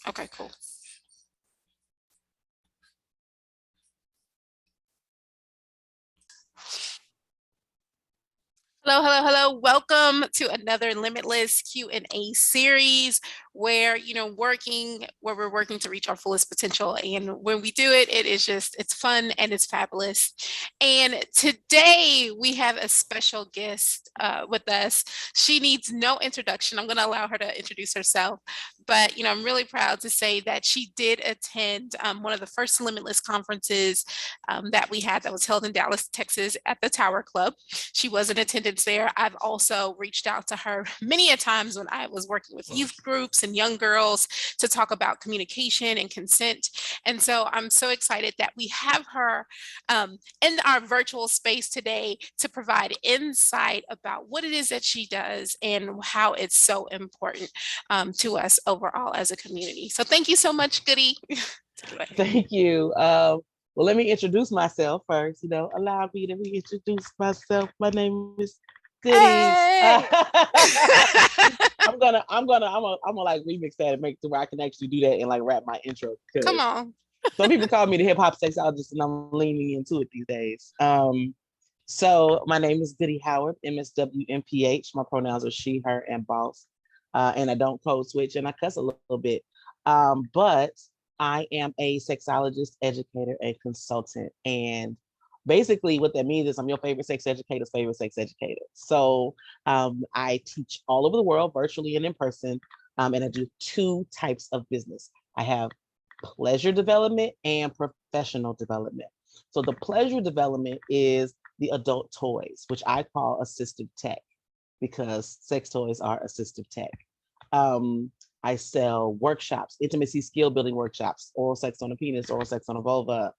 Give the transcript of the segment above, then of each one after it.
Okay, cool. Hello, hello, hello. Welcome to another Limitless Q and A series where, where we're working to reach our fullest potential. And when we do it, it's fun and it's fabulous. And today we have a special guest with us. She needs no introduction. I'm going to allow her to introduce herself. But, I'm really proud to say that she did attend one of the first Limitless conferences that we had that was held in Dallas, Texas at the Tower Club. She was in attendance there. I've also reached out to her many a times when I was working with youth groups and young girls to talk about communication and consent. And so I'm so excited that we have her in our virtual space today to provide insight about what it is that she does and how it's so important to us overall as a community. So thank you so much, Goody. Thank you. Well, let me introduce myself first. Allow me to reintroduce myself. My name is Goody. Hey! I'm gonna like remix that and make it to where I can actually do that and like rap my intro Come because on. some people call me the hip hop sexologist and I'm leaning into it these days. So my name is Goody Howard, MSWMPH. My pronouns are she, her, and boss. And I don't code switch and I cuss a little bit. But I am a sexologist, educator, and consultant. And basically, what that means is I'm your favorite sex educator's favorite sex educator. So I teach all over the world, virtually and in person. And I do two types of business. I have pleasure development and professional development. So the pleasure development is the adult toys, which I call assistive tech because sex toys are assistive tech. I sell workshops, intimacy skill building workshops, oral sex on a penis, oral sex on a vulva,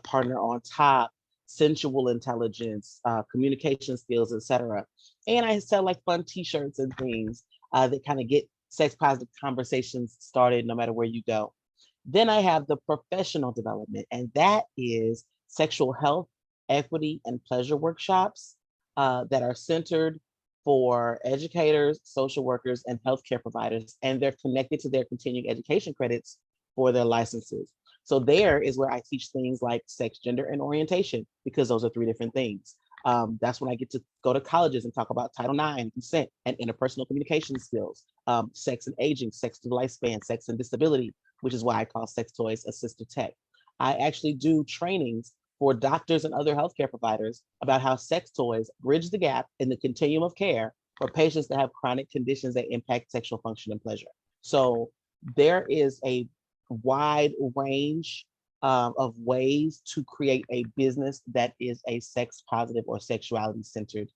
partner on top, sensual intelligence, communication skills, etc. And I sell like fun t-shirts and things that kind of get sex positive conversations started no matter where you go. Then I have the professional development, and that is sexual health, equity, and pleasure workshops that are centered for educators, social workers, and healthcare providers, and they're connected to their continuing education credits for their licenses. So there is where I teach things like sex, gender, and orientation, because those are three different things. That's when I get to go to colleges and talk about Title IX, consent, and interpersonal communication skills, sex and aging, sex to lifespan, sex and disability, which is why I call sex toys assistive tech. I actually do trainings for doctors and other healthcare providers about how sex toys bridge the gap in the continuum of care for patients that have chronic conditions that impact sexual function and pleasure. So there is a wide range of ways to create a business that is a sex positive or sexuality centered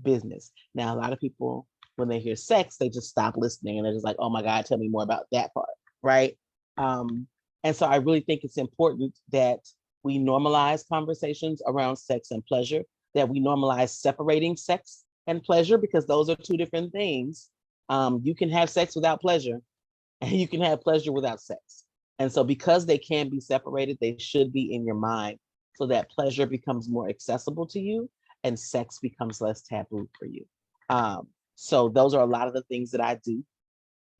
business. Now, a lot of people, when they hear sex, they just stop listening and they're just like, oh my God, tell me more about that part, right? And so I really think it's important that we normalize conversations around sex and pleasure, that we normalize separating sex and pleasure because those are two different things. You can have sex without pleasure and you can have pleasure without sex. And so because they can be separated, they should be in your mind so that pleasure becomes more accessible to you and sex becomes less taboo for you. So those are a lot of the things that I do.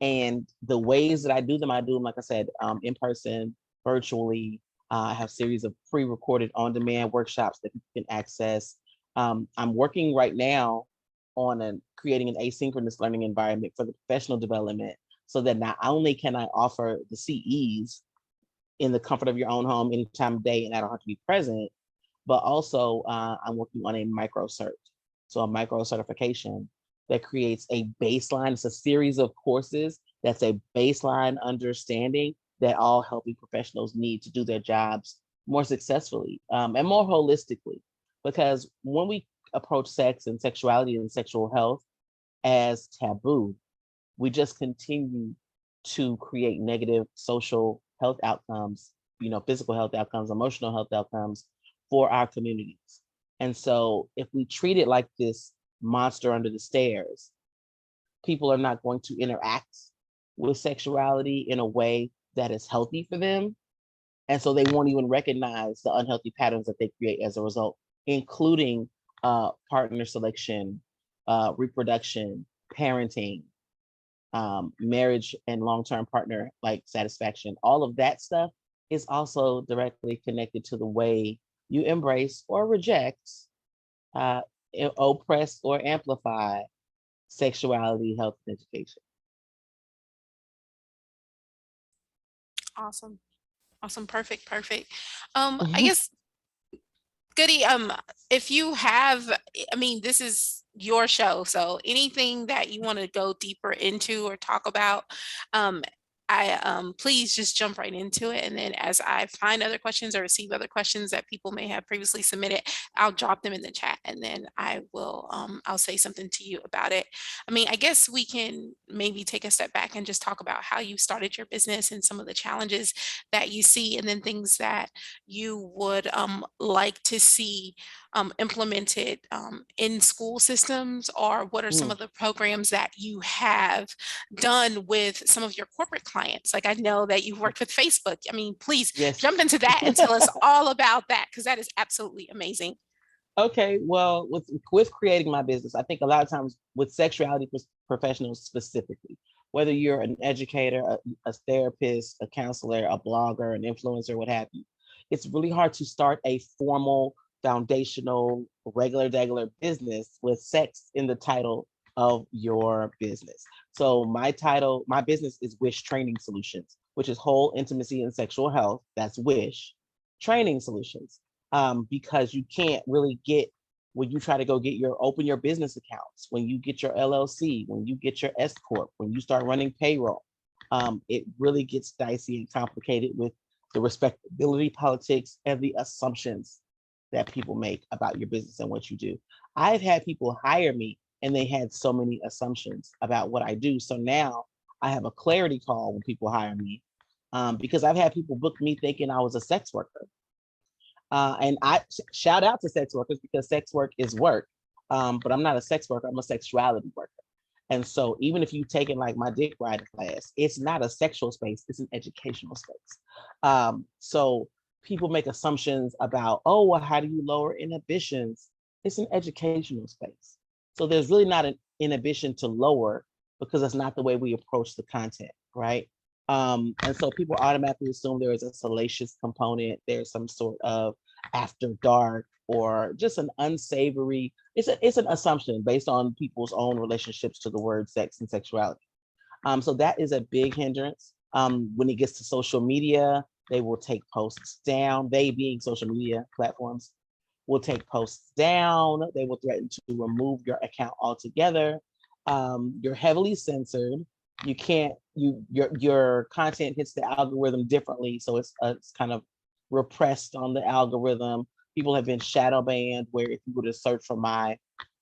And the ways that I do them, like I said, in person, virtually. I have series of pre-recorded on-demand workshops that people can access. I'm working right now on creating an asynchronous learning environment for the professional development so that not only can I offer the CEs in the comfort of your own home any time of day and I don't have to be present, but also I'm working on a micro cert. So a micro certification that creates a baseline. It's a series of courses that's a baseline understanding that all healthy professionals need to do their jobs more successfully and more holistically. Because when we approach sex and sexuality and sexual health as taboo, we just continue to create negative social health outcomes, physical health outcomes, emotional health outcomes for our communities. And so if we treat it like this monster under the stairs, people are not going to interact with sexuality in a way that is healthy for them. And so they won't even recognize the unhealthy patterns that they create as a result, including partner selection, reproduction, parenting, marriage and long-term partner like satisfaction, all of that stuff is also directly connected to the way you embrace or reject, uh, oppress or amplify sexuality, health, and education. Awesome. Awesome. Perfect. Perfect. I Mhm. guess, Goody, if you have, I mean, this is your show, so anything that you want to go deeper into or talk about, um, please just jump right into it. And then as I find other questions or receive other questions that people may have previously submitted, I'll drop them in the chat and then I'll say something to you about it. I mean, I guess we can maybe take a step back and just talk about how you started your business and some of the challenges that you see, and then things that you would like to see implemented in school systems, or what are some Mm, of the programs that you have done with some of your corporate clients? Like, I know that you've worked with Facebook. I mean, please yes. jump into that and tell us all about that, because that is absolutely amazing. Okay, well, with creating my business, I think a lot of times with sexuality professionals specifically, whether you're an educator, a therapist, a counselor, a blogger, an influencer, what have you, it's really hard to start a formal, foundational, regular business with sex in the title of your business. So my business is W.I.S.H Training Solutions, which is whole intimacy and sexual health. That's W.I.S.H Training Solutions, because you can't really get, when you try to go get your open your business accounts, when you get your LLC, when you get your S corp, when you start running payroll, it really gets dicey and complicated with the respectability politics and the assumptions that people make about your business and what you do. I've had people hire me and they had so many assumptions about what I do. So now I have a clarity call when people hire me, because I've had people book me thinking I was a sex worker. And I shout out to sex workers because sex work is work. But I'm not a sex worker, I'm a sexuality worker. And so even if you've taken like my dick riding class, it's not a sexual space, it's an educational space. So people make assumptions about, oh, well, how do you lower inhibitions? It's an educational space. So there's really not an inhibition to lower because that's not the way we approach the content, right? And so people automatically assume there is a salacious component, there's some sort of after dark or just an unsavory, it's an assumption based on people's own relationships to the word sex and sexuality. So that is a big hindrance. When it gets to social media, they will take posts down. They being social media platforms will take posts down. They will threaten to remove your account altogether. You're heavily censored. You can't, your content hits the algorithm differently, so it's kind of repressed on the algorithm. People have been shadow banned, where if you were to search for my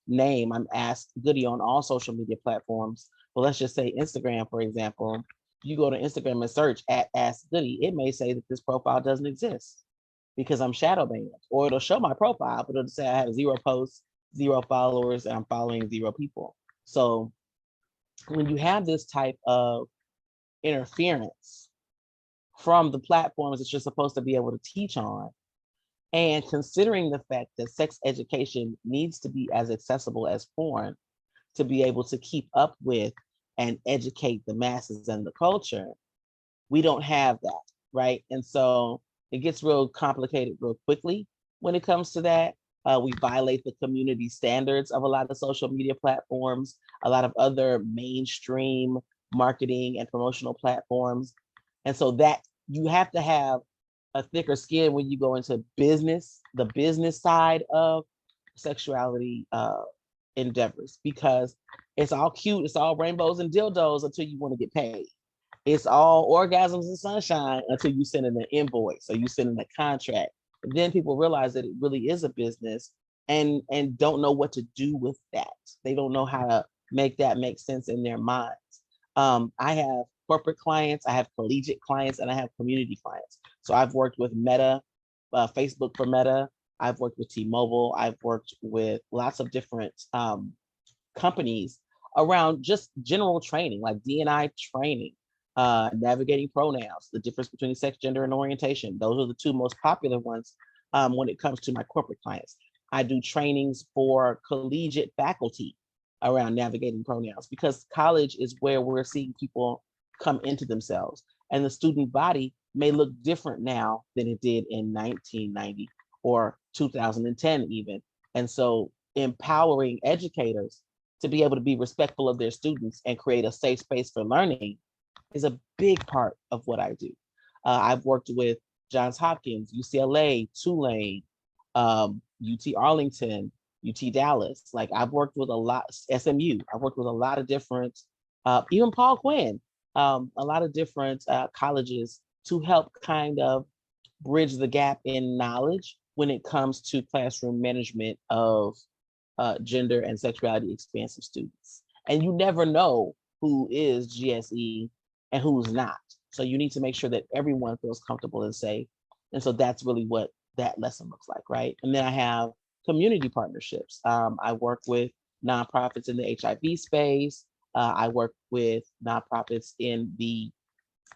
name, I'm Ask Goody on all social media platforms. Well, let's just say Instagram, for example. You go to Instagram and search at Ask Goody, it may say that this profile doesn't exist because I'm shadow banned, or it'll show my profile, but it'll say I have 0 posts, 0 followers, and I'm following 0 people. So when you have this type of interference from the platforms that you're supposed to be able to teach on, and considering the fact that sex education needs to be as accessible as porn to be able to keep up with and educate the masses and the culture, we don't have that, right? And so it gets real complicated real quickly when it comes to that. We violate the community standards of a lot of social media platforms, a lot of other mainstream marketing and promotional platforms. And so that you have to have a thicker skin when you go into business, the business side of sexuality endeavors, because it's all cute, it's all rainbows and dildos until you want to get paid. It's all orgasms and sunshine until you send in an invoice or you send in a contract. And then people realize that it really is a business, and don't know what to do with that. They don't know how to make that make sense in their minds. I have corporate clients, I have collegiate clients, and I have community clients. So I've worked with Meta, Facebook for Meta. I've worked with T-Mobile. I've worked with lots of different companies around just general training, like D&I training, navigating pronouns, the difference between sex, gender, and orientation. Those are the 2 most popular ones when it comes to my corporate clients. I do trainings for collegiate faculty, around navigating pronouns, because college is where we're seeing people come into themselves. And the student body may look different now than it did in 1990 or 2010 even. And so empowering educators to be able to be respectful of their students and create a safe space for learning is a big part of what I do. I've worked with Johns Hopkins, UCLA, Tulane, UT Arlington, UT Dallas. Like I've worked with a lot, SMU. I've worked with a lot of different, even Paul Quinn, a lot of different colleges to help kind of bridge the gap in knowledge when it comes to classroom management of gender and sexuality expansive students. And you never know who is GSE and who's not. So you need to make sure that everyone feels comfortable and safe. And so that's really what that lesson looks like, right? And then I have community partnerships. I work with nonprofits in the HIV space. I work with nonprofits in the,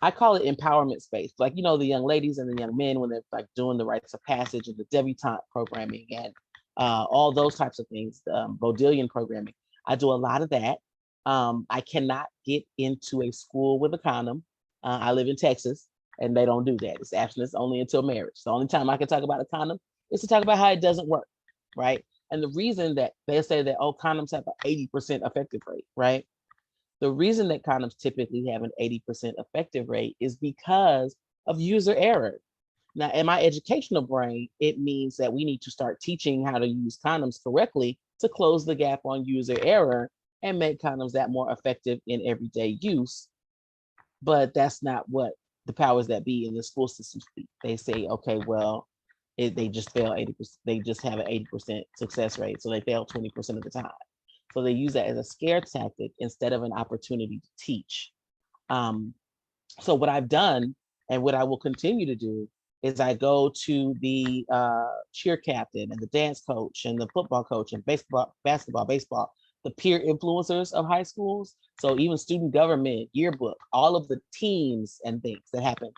I call it empowerment space. Like, you know, the young ladies and the young men when they're like doing the rites of passage and the debutante programming and all those types of things, Bodillion programming. I do a lot of that. I cannot get into a school with a condom. I live in Texas and they don't do that. It's abstinence only until marriage. The only time I can talk about a condom is to talk about how it doesn't work, right? And the reason that they say that, oh, condoms have an 80% effective rate, right? The reason that condoms typically have an 80% effective rate is because of user error. Now, in my educational brain, it means that we need to start teaching how to use condoms correctly to close the gap on user error and make condoms that more effective in everyday use. But that's not what the powers that be in the school system speak. They say, okay, well, they just fail 80%. They just have an 80% success rate. So they fail 20% of the time. So they use that as a scare tactic instead of an opportunity to teach. So what I've done and what I will continue to do is I go to the cheer captain and the dance coach and the football coach and basketball, baseball, the peer influencers of high schools. So even student government, yearbook, all of the teams and things that happen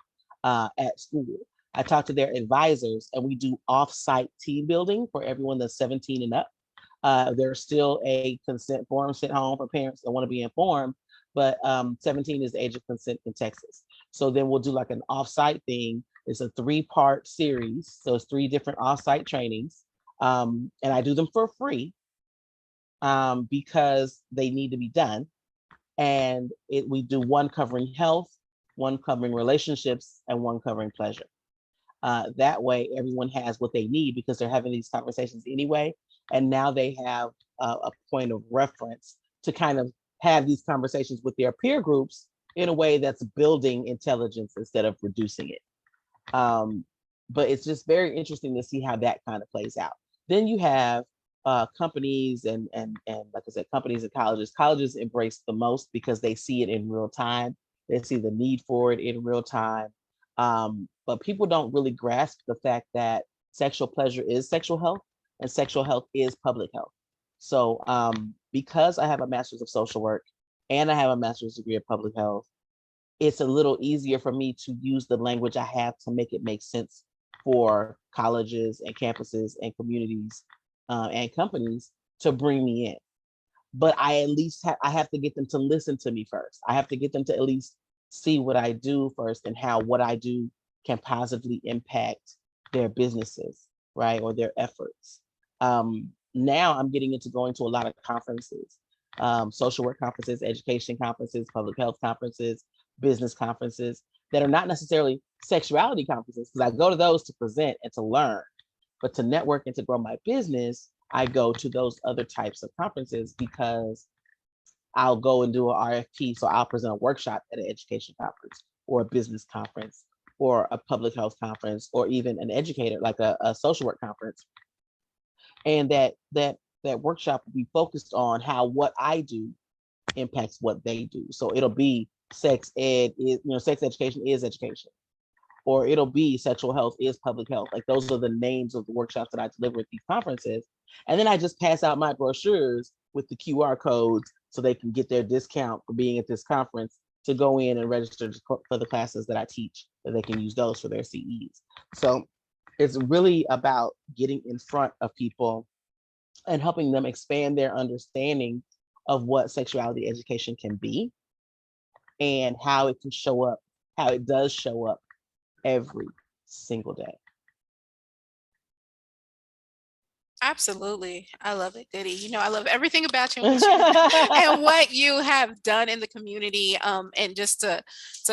at school. I talk to their advisors and we do off-site team building for everyone that's 17 and up. There's still a consent form sent home for parents that want to be informed, but 17 is the age of consent in Texas. So then we'll do like an off-site thing. It's a 3-part series. So it's 3 different off-site trainings. And I do them for free because they need to be done. And we do one covering health, one covering relationships, and one covering pleasure. That way everyone has what they need because they're having these conversations anyway. And now they have a point of reference to kind of have these conversations with their peer groups in a way that's building intelligence instead of reducing it. But it's just very interesting to see how that kind of plays out. Then you have companies and like I said, companies and colleges. Colleges embrace the most because they see it in real time. They see the need for it in real time. But people don't really grasp the fact that sexual pleasure is sexual health and sexual health is public health. So because I have a master's of social work and I have a master's degree of public health, it's a little easier for me to use the language I have to make it make sense for colleges and campuses and communities and companies to bring me in. But I at least I have to get them to listen to me first. I have to get them to at least see what I do first and how what I do can positively impact their businesses, right, or their efforts. Now I'm getting into going to a lot of conferences, social work conferences, education conferences, public health conferences, business conferences that are not necessarily sexuality conferences, because I go to those to present and to learn, but to network and to grow my business, I go to those other types of conferences because I'll go and do an RFP. So I'll present a workshop at an education conference or a business conference or a public health conference or even an educator, like a social work conference. And that workshop will be focused on how what I do impacts what they do. So it'll be sex ed is, sex education is education, or it'll be sexual health is public health. Like those are the names of the workshops that I deliver at these conferences. And then I just pass out my brochures with the QR codes so they can get their discount for being at this conference to go in and register for the classes that I teach, that they can use those for their CEs. So it's really about getting in front of people and helping them expand their understanding of what sexuality education can be and how it can show up, how it does show up every single day. Absolutely. I love it, Goody. You know, I love everything about you and what you and what you have done in the community. And just to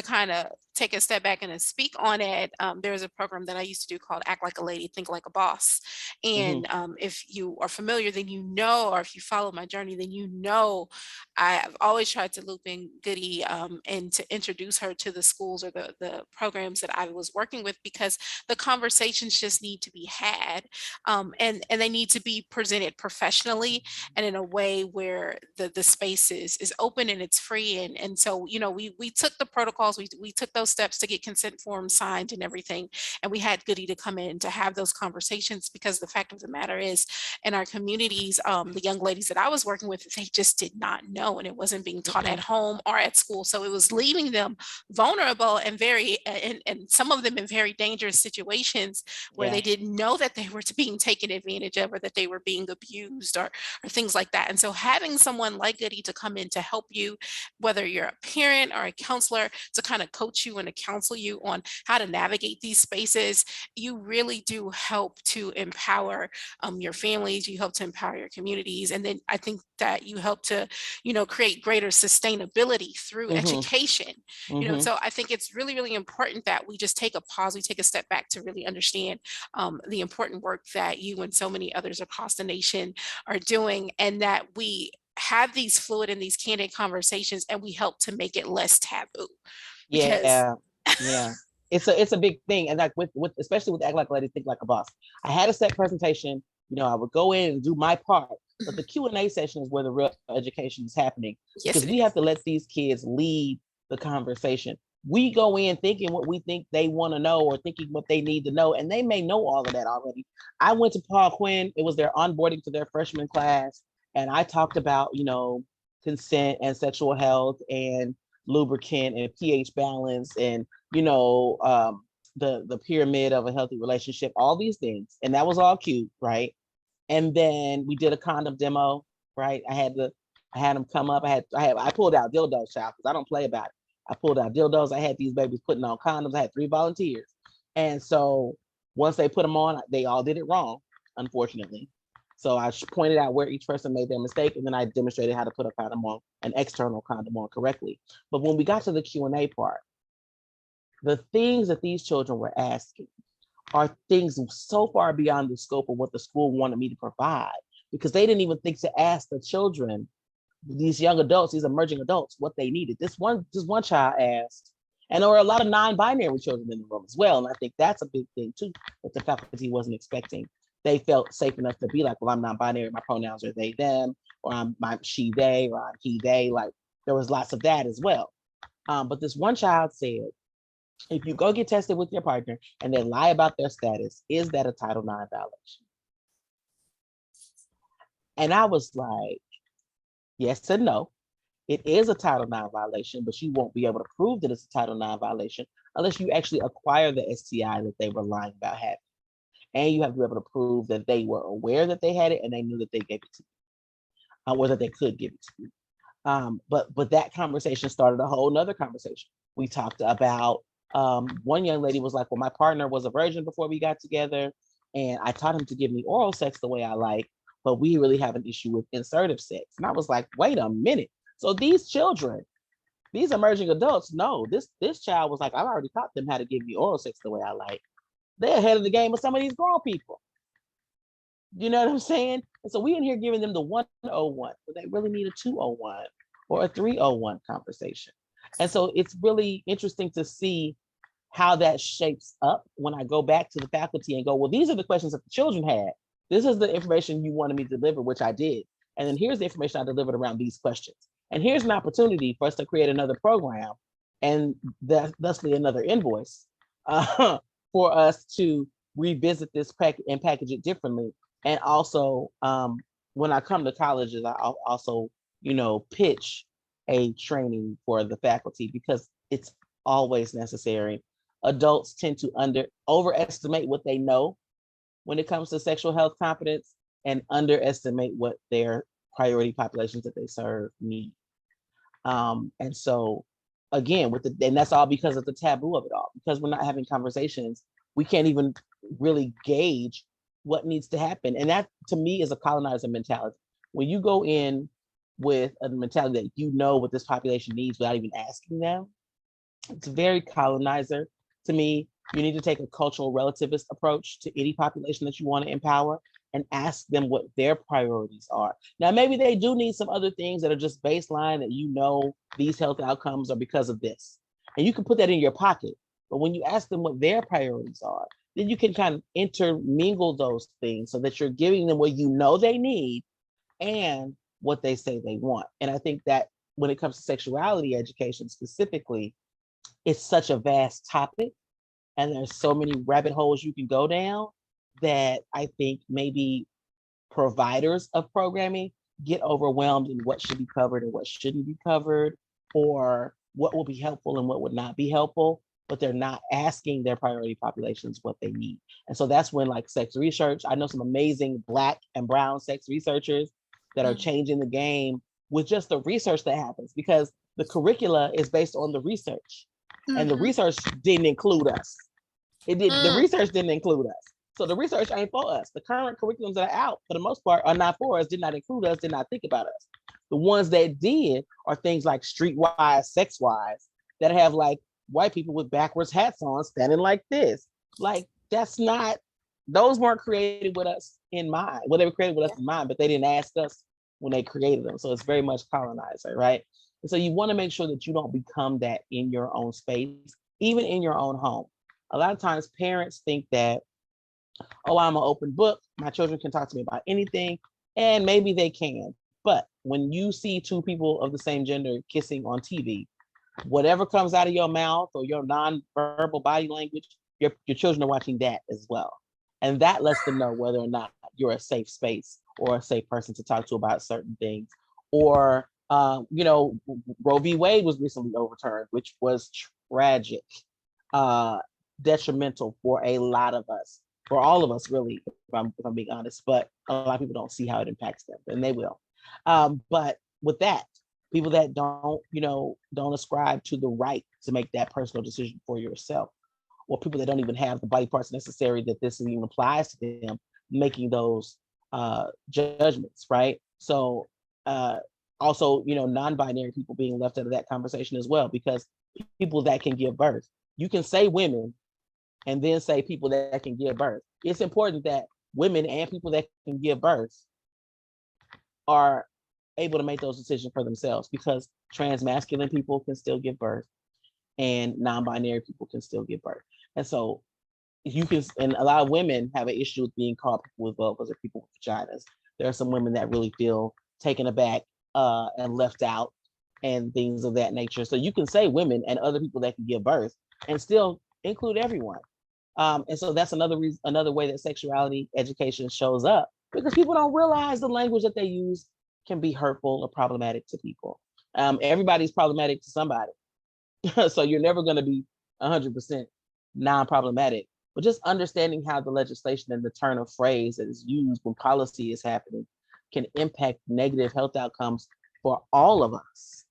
kind of take a step back and then speak on it, there's a program that I used to do called Act Like a Lady, Think Like a Boss. Mhm. And if you are familiar, then you know, or if you follow my journey, then you know I've always tried to loop in Goody and to introduce her to the schools or the programs that I was working with, because the conversations just need to be had, and they need to be presented professionally and in a way where the space is open and it's free. And so, you know, we took the protocols, we took those steps to get consent forms signed and everything, and we had Goody to come in to have those conversations, because the fact of the matter is, in our communities, the young ladies that I was working with, they just did not know, and it wasn't being taught at home or at school, so it was leaving them vulnerable and very and some of them in very dangerous situations where Yeah. they didn't know that they were being taken advantage of, or that they were being abused, or things like that. And so having someone like Goody to come in to help you, whether you're a parent or a counselor, to kind of coach you and to counsel you on how to navigate these spaces, you really do help to empower your families, you help to empower your communities. And then I think that you help to, you know, create greater sustainability through Mhm. education. You know, Mhm. so I think it's really, really important that we just take a pause, we take a step back to really understand the important work that you and so many others across the nation are doing, and that we have these fluid and these candid conversations, and we help to make it less taboo. Because Yeah. Yeah. It's a big thing. And like with especially with Act Like a Lady, Think Like a Boss. I had a set presentation, you know, I would go in and do my part. But the Q&A session is where the real education is happening, yes, because it we have is. to let these kids lead the conversation. We go in thinking what we think they want to know or thinking what they need to know, and they may know all of that already. I went to Paul Quinn, it was their onboarding to their freshman class, and I talked about, you know, consent and sexual health and lubricant and pH balance and, you know, the pyramid of a healthy relationship, all these things. And that was all cute, right? And then we did a condom demo, right? I had them come up. I pulled out dildos, child, because I don't play about it. I pulled out dildos. I had these babies putting on condoms. I had 3 volunteers. And so once they put them on, they all did it wrong, unfortunately. So I pointed out where each person made their mistake, and then I demonstrated how to put a condom on, an external condom on correctly. But when we got to the Q&A part, the things that these children were asking are things so far beyond the scope of what the school wanted me to provide, because they didn't even think to ask the children, these young adults, these emerging adults, what they needed. This one child asked, and there were a lot of non-binary children in the room as well. And I think that's a big thing too, that the faculty wasn't expecting. They felt safe enough to be like, well, I'm non-binary, my pronouns are they, them, or I'm she, they, or I'm he, they. Like there was lots of that as well. But this one child said, if you go get tested with your partner and they lie about their status, is that a Title IX violation? And I was like, yes and no. It is a Title IX violation, but you won't be able to prove that it's a Title IX violation unless you actually acquire the STI that they were lying about having. And you have to be able to prove that they were aware that they had it and they knew that they gave it to you, or that they could give it to you. But that conversation started a whole nother conversation. We talked about, one young lady was like, well, my partner was a virgin before we got together, and I taught him to give me oral sex the way I like, but we really have an issue with insertive sex. And I was like, wait a minute. So these children, these emerging adults, no, this child was like, I've already taught them how to give me oral sex the way I like. They're ahead of the game of some of these grown people. You know what I'm saying? And so we in here giving them the 101, but they really need a 201 or a 301 conversation. And so it's really interesting to see how that shapes up when I go back to the faculty and go, well, these are the questions that the children had. This is the information you wanted me to deliver, which I did. And then here's the information I delivered around these questions. And here's an opportunity for us to create another program and thusly another invoice for us to revisit this and package it differently. And also, when I come to colleges, I'll also, you know, pitch a training for the faculty because it's always necessary. Adults tend to overestimate what they know when it comes to sexual health competence and underestimate what their priority populations that they serve need. And so again, and that's all because of the taboo of it all, because we're not having conversations. We can't even really gauge what needs to happen. And that to me is a colonizer mentality. When you go in with a mentality that you know what this population needs without even asking them, it's very colonizer to me. You need to take a cultural relativist approach to any population that you want to empower and ask them what their priorities are. Now, maybe they do need some other things that are just baseline that you know these health outcomes are because of this. And you can put that in your pocket. But when you ask them what their priorities are, then you can kind of intermingle those things so that you're giving them what you know they need and what they say they want. And I think that when it comes to sexuality education specifically, it's such a vast topic and there's so many rabbit holes you can go down that I think maybe providers of programming get overwhelmed in what should be covered and what shouldn't be covered, or what will be helpful and what would not be helpful, but they're not asking their priority populations what they need. And so that's when, like, sex research, I know some amazing Black and brown sex researchers that are changing the game with just the research that happens, because the curricula is based on the research. And the research didn't include us. The research didn't include us. So the research ain't for us. The current curriculums that are out, for the most part, are not for us, did not include us, did not think about us. The ones that did are things like streetwise, sexwise, that have like white people with backwards hats on standing like this. Like, that's not, those weren't created with us in mind. Well, they were created with us in mind, but they didn't ask us when they created them. So it's very much colonizer, right? And so you want to make sure that you don't become that in your own space, even in your own home. A lot of times parents think that, oh, I'm an open book, my children can talk to me about anything, and maybe they can. But when you see two people of the same gender kissing on TV, whatever comes out of your mouth or your non-verbal body language, your children are watching that as well. And that lets them know whether or not you're a safe space or a safe person to talk to about certain things. Or, Roe v. Wade was recently overturned, which was tragic, detrimental for a lot of us, for all of us, really, if I'm being honest. But a lot of people don't see how it impacts them, and they will. But with that, people that don't ascribe to the right to make that personal decision for yourself, or people that don't even have the body parts necessary that this even applies to them, making those judgments, right? So also, non-binary people being left out of that conversation as well, because people that can give birth, you can say women and then say people that can give birth. It's important that women and people that can give birth are able to make those decisions for themselves, because trans-masculine people can still give birth and non-binary people can still give birth. And so and a lot of women have an issue with being called people with vulvas or people with vaginas. There are some women that really feel taken aback and left out and things of that nature. So you can say women and other people that can give birth and still include everyone. And so that's another way that sexuality education shows up, because people don't realize the language that they use can be hurtful or problematic to people. Everybody's problematic to somebody. So you're never going to be 100% non-problematic, but just understanding how the legislation and the turn of phrase that is used when policy is happening can impact negative health outcomes for all of us.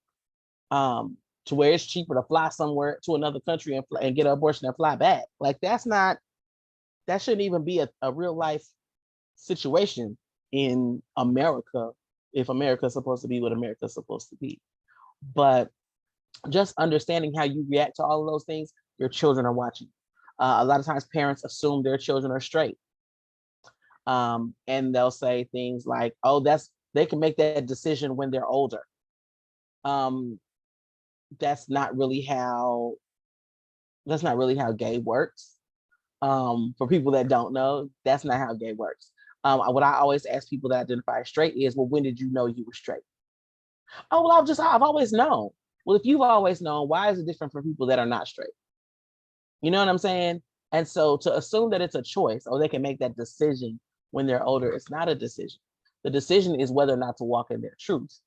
To where it's cheaper to fly somewhere to another country and get an abortion and fly back. Like, that shouldn't even be a real life situation in America, if America is supposed to be what America is supposed to be. But just understanding how you react to all of those things, your children are watching. A lot of times parents assume their children are straight. And they'll say things like, oh, they can make that decision when they're older. That's not really how gay works. For people that don't know, that's not how gay works. What I always ask people that identify as straight is, well, when did you know you were straight? Oh, well, I've always known. Well, if you've always known, why is it different for people that are not straight? You know what I'm saying? And so to assume that it's a choice, or they can make that decision when they're older, it's not a decision. The decision is whether or not to walk in their truth.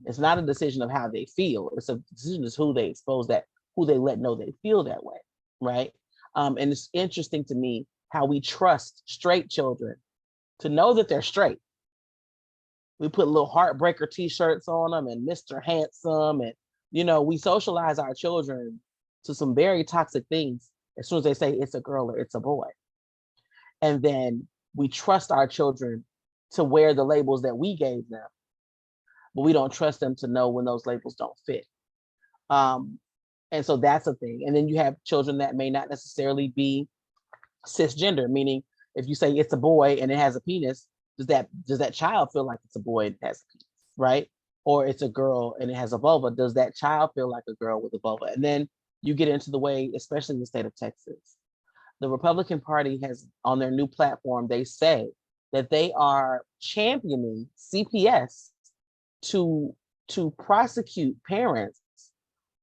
It's not a decision of how they feel. It's a decision of who they let know they feel that way, right? And it's interesting to me how we trust straight children to know that they're straight. We put little heartbreaker t-shirts on them and Mr. Handsome. And, we socialize our children to some very toxic things as soon as they say it's a girl or it's a boy. And then we trust our children to wear the labels that we gave them, but we don't trust them to know when those labels don't fit. And so that's a thing. And then you have children that may not necessarily be cisgender, meaning if you say it's a boy and it has a penis, does that child feel like it's a boy and it has a penis, right? Or it's a girl and it has a vulva, does that child feel like a girl with a vulva? And then you get into the way, especially in the state of Texas, the Republican Party has, on their new platform, they say that they are championing CPS to prosecute parents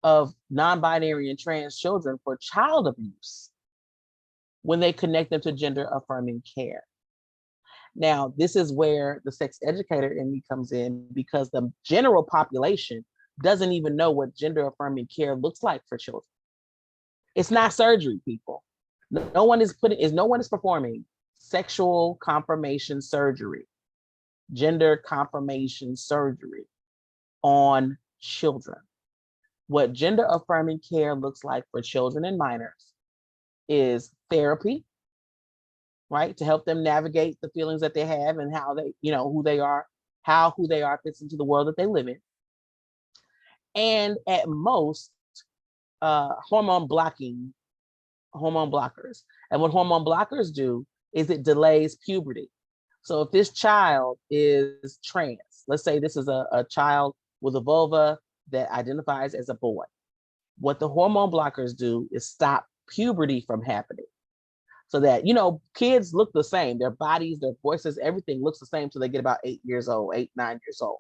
of non-binary and trans children for child abuse when they connect them to gender affirming care. Now, this is where the sex educator in me comes in, because the general population doesn't even know what gender affirming care looks like for children. It's not surgery, people. No one is performing sexual confirmation surgery, gender confirmation surgery on children. What gender affirming care looks like for children and minors is therapy, right? To help them navigate the feelings that they have and how they, who they are, how who they are fits into the world that they live in. And at most, hormone blockers. And what hormone blockers do is it delays puberty. So if this child is trans, let's say this is a child with a vulva that identifies as a boy, what the hormone blockers do is stop puberty from happening. So that, kids look the same, their bodies, their voices, everything looks the same till they get about 8 years old, 8, 9 years old.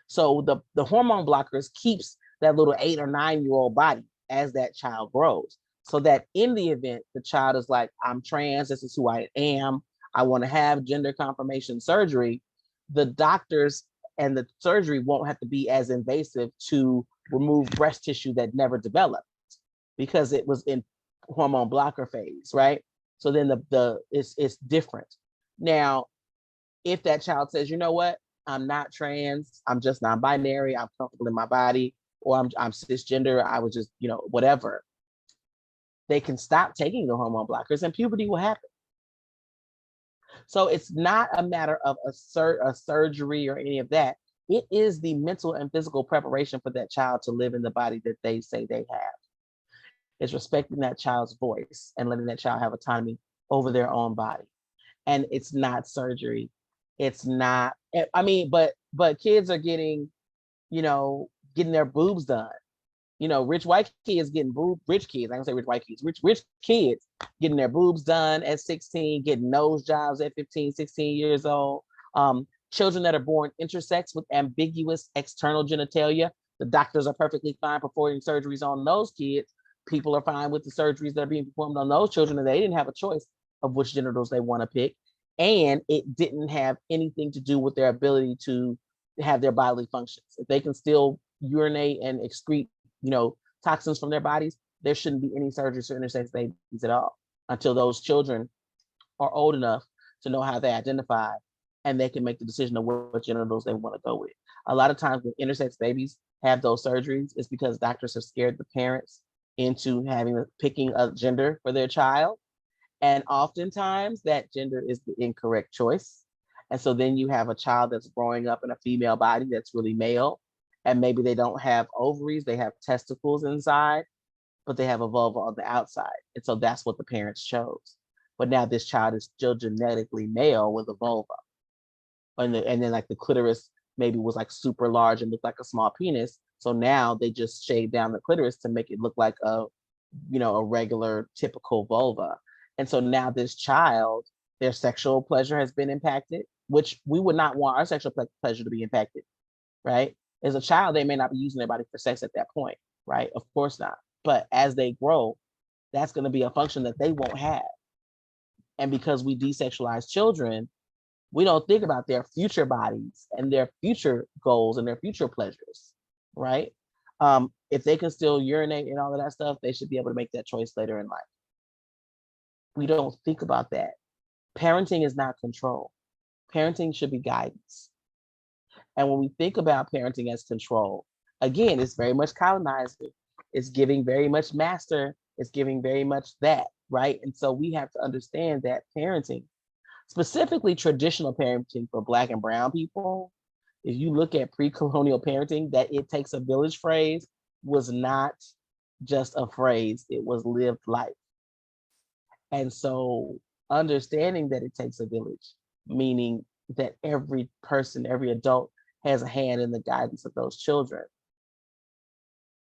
So the hormone blockers keeps that little 8 or 9-year-old body as that child grows. So that in the event the child is like, I'm trans, this is who I am, I want to have gender confirmation surgery, the doctors and the surgery won't have to be as invasive to remove breast tissue that never developed because it was in hormone blocker phase, right? So then it's different. Now, if that child says, you know what, I'm not trans, I'm just non-binary, I'm comfortable in my body, or I'm cisgender, I was just, whatever, they can stop taking the hormone blockers and puberty will happen. So it's not a matter of a surgery or any of that. It is the mental and physical preparation for that child to live in the body that they say they have. It's respecting that child's voice and letting that child have autonomy over their own body. And it's not surgery. It's not, but kids are getting their boobs done. Rich white kids getting rich kids, I don't say rich white kids, rich kids getting their boobs done at 16, getting nose jobs at 15, 16 years old. Children that are born intersex with ambiguous external genitalia, the doctors are perfectly fine performing surgeries on those kids. People are fine with the surgeries that are being performed on those children, and they didn't have a choice of which genitals they want to pick. And it didn't have anything to do with their ability to have their bodily functions. If they can still urinate and excrete, toxins from their bodies, there shouldn't be any surgeries for intersex babies at all until those children are old enough to know how they identify and they can make the decision of what genitals they want to go with. A lot of times when intersex babies have those surgeries, it's because doctors have scared the parents into picking a gender for their child. And oftentimes that gender is the incorrect choice. And so then you have a child that's growing up in a female body that's really male. And maybe they don't have ovaries, they have testicles inside, but they have a vulva on the outside. And so that's what the parents chose. But now this child is still genetically male with a vulva. And then like the clitoris maybe was like super large and looked like a small penis. So now they just shaved down the clitoris to make it look like a regular typical vulva. And so now this child, their sexual pleasure has been impacted, which we would not want our sexual pleasure to be impacted, right? As a child, they may not be using their body for sex at that point, right? Of course not. But as they grow, that's going to be a function that they won't have. And because we desexualize children, we don't think about their future bodies and their future goals and their future pleasures, right? If they can still urinate and all of that stuff, they should be able to make that choice later in life. We don't think about that. Parenting is not control. Parenting should be guidance. And when we think about parenting as control, again, it's very much colonizing. It's giving very much master. It's giving very much that, right? And so we have to understand that parenting, specifically traditional parenting for Black and Brown people, if you look at pre-colonial parenting, that it takes a village phrase was not just a phrase, it was lived life. And so understanding that it takes a village, meaning that every person, every adult has a hand in the guidance of those children,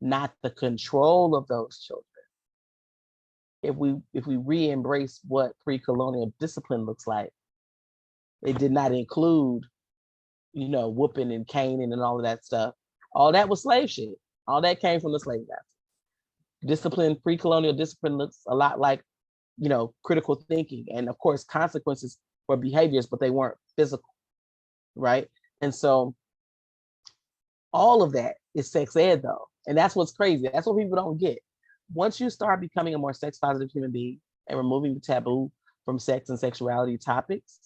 not the control of those children. If we re-embrace what pre-colonial discipline looks like, it did not include, whooping and caning and all of that stuff. All that was slave shit. All that came from the slave masters. Discipline, pre-colonial discipline looks a lot like, critical thinking and of course consequences for behaviors, but they weren't physical, right? And so all of that is sex ed though. And that's what's crazy. That's what people don't get. Once you start becoming a more sex positive human being and removing the taboo from sex and sexuality topics,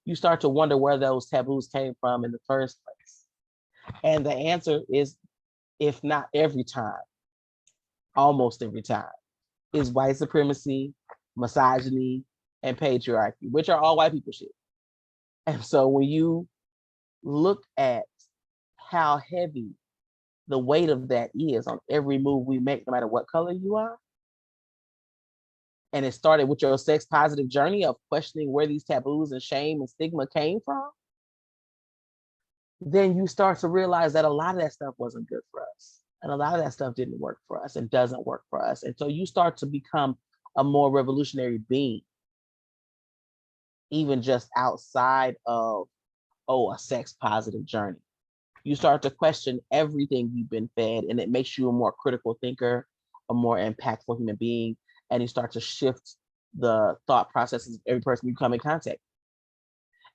you start to wonder where those taboos came from in the first place. And the answer is, if not every time, almost every time, is white supremacy, misogyny, and patriarchy, which are all white people shit. And so when you look at how heavy the weight of that is on every move we make, no matter what color you are, and it started with your sex positive journey of questioning where these taboos and shame and stigma came from, then you start to realize that a lot of that stuff wasn't good for us. And a lot of that stuff didn't work for us and doesn't work for us. And so you start to become a more revolutionary being, even just outside of, a sex positive journey. You start to question everything you've been fed, and it makes you a more critical thinker, a more impactful human being, and you start to shift the thought processes of every person you come in contact.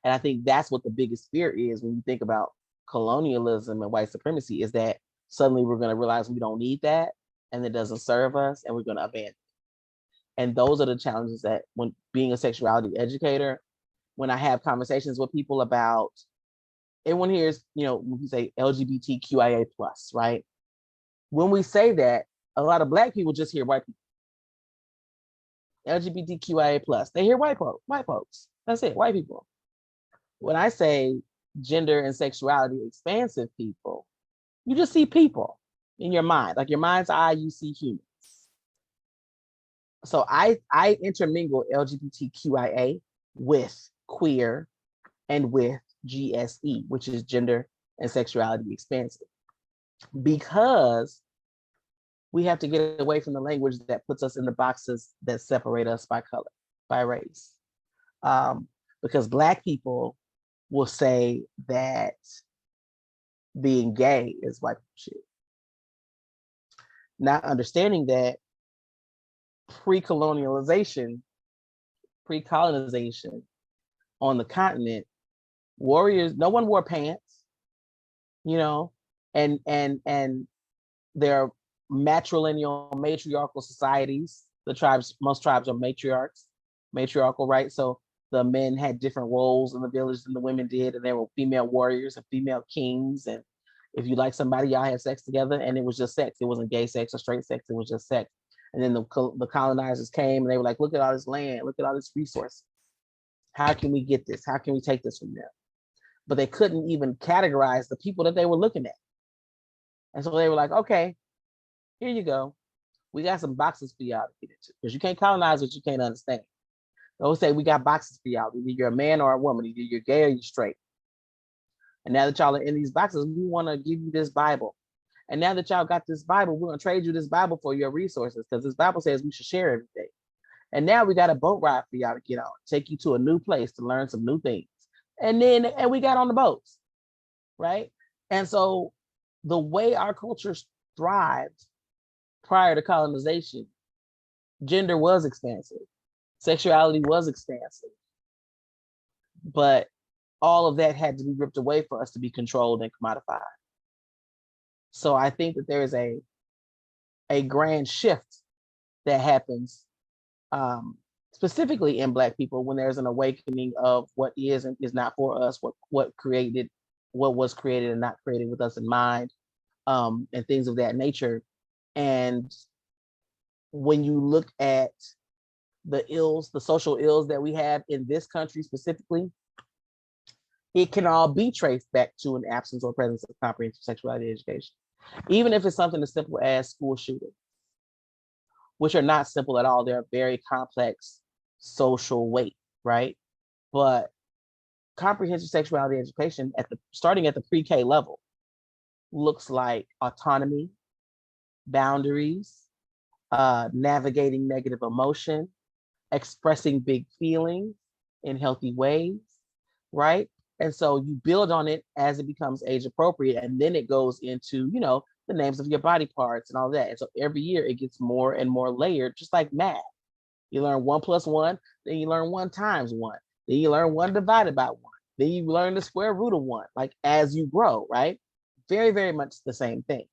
And I think that's what the biggest fear is when you think about colonialism and white supremacy, is that suddenly we're going to realize we don't need that and it doesn't serve us and we're going to abandon it. And those are the challenges that, when being a sexuality educator, when I have conversations with people about, everyone hears, when we say LGBTQIA+, right? When we say that, a lot of Black people just hear white people. LGBTQIA+, they hear white folks. That's it, white people. When I say gender and sexuality expansive people, you just see people in your mind, like your mind's eye, you see humans. So I intermingle LGBTQIA with queer and with GSE, which is gender and sexuality expansive, because we have to get away from the language that puts us in the boxes that separate us by color, by race. Because Black people will say that being gay is white shit. Not understanding that pre-colonization on the continent, warriors, no one wore pants, and there are matriarchal societies. Most tribes are matriarchal, right? So the men had different roles in the village than the women did, and there were female warriors and female kings. And if you like somebody, y'all had sex together, and it was just sex. It wasn't gay sex or straight sex. It was just sex. And then the colonizers came, and they were like, "Look at all this land. Look at all this resource. How can we get this? How can we take this from them?" But they couldn't even categorize the people that they were looking at. And so they were like, "Okay, here you go. We got some boxes for y'all to get into, because you can't colonize what you can't understand." They always say, "We got boxes for y'all. Either you're a man or a woman. Either you're gay or you're straight. And now that y'all are in these boxes, we want to give you this Bible. And now that y'all got this Bible, we're going to trade you this Bible for your resources, because this Bible says we should share everything. And now we got a boat ride for y'all to get on, take you to a new place to learn some new things. And we got on the boats, right?" And so the way our culture thrived prior to colonization, gender was expansive, sexuality was expansive, but all of that had to be ripped away for us to be controlled and commodified. So I think that there is a grand shift that happens, specifically in Black people, when there's an awakening of what is and is not for us, what created what was created and not created with us in mind, and things of that nature. And when you look at the ills, the social ills that we have in this country specifically, it can all be traced back to an absence or presence of comprehensive sexuality education. Even if it's something as simple as school shootings, which are not simple at all. They're a very complex social weight, right? But comprehensive sexuality education starting at the pre-K level looks like autonomy, boundaries, navigating negative emotion, expressing big feelings in healthy ways, right? And so you build on it as it becomes age appropriate, and then it goes into, the names of your body parts and all that. And so every year it gets more and more layered, just like math. You learn 1 + 1, then you learn 1 × 1, then you learn 1 divided by 1, then you learn the square root of 1, like as you grow, right? Very, very much the same thing.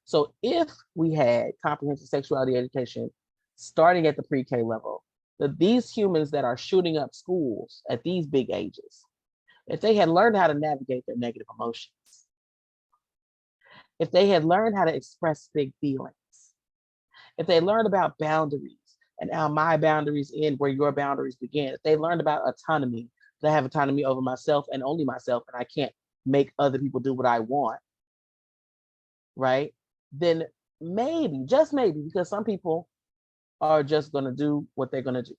So if we had comprehensive sexuality education starting at the pre-K level, these humans that are shooting up schools at these big ages, if they had learned how to navigate their negative emotions, if they had learned how to express big feelings, if they learned about boundaries and how my boundaries end where your boundaries begin, if they learned about autonomy, that I have autonomy over myself and only myself, and I can't make other people do what I want, right? Then maybe, just maybe, because some people are just going to do what they're going to do.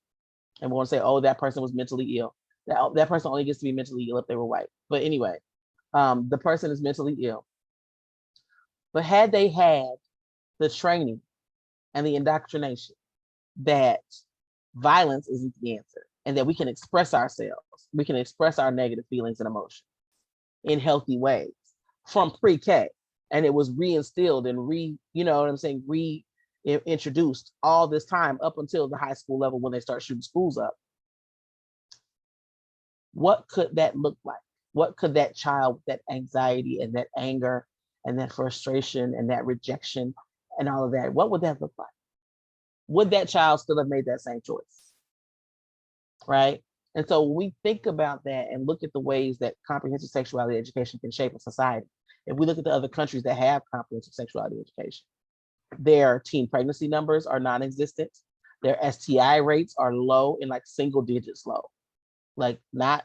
And we're going to say, oh, that person was mentally ill. That person only gets to be mentally ill if they were white. But anyway, the person is mentally ill. But had they had the training and the indoctrination that violence isn't the answer, and that we can express ourselves, we can express our negative feelings and emotions in healthy ways from pre-K, and it was reinstilled and reintroduced all this time up until the high school level when they start shooting schools up. What could that look like? What could that child with that anxiety and that anger and that frustration and that rejection and all of that, what would that look like? Would that child still have made that same choice? Right? And so when we think about that and look at the ways that comprehensive sexuality education can shape a society, if we look at the other countries that have comprehensive sexuality education, their teen pregnancy numbers are non-existent. Their STI rates are low, in like single digits low, like not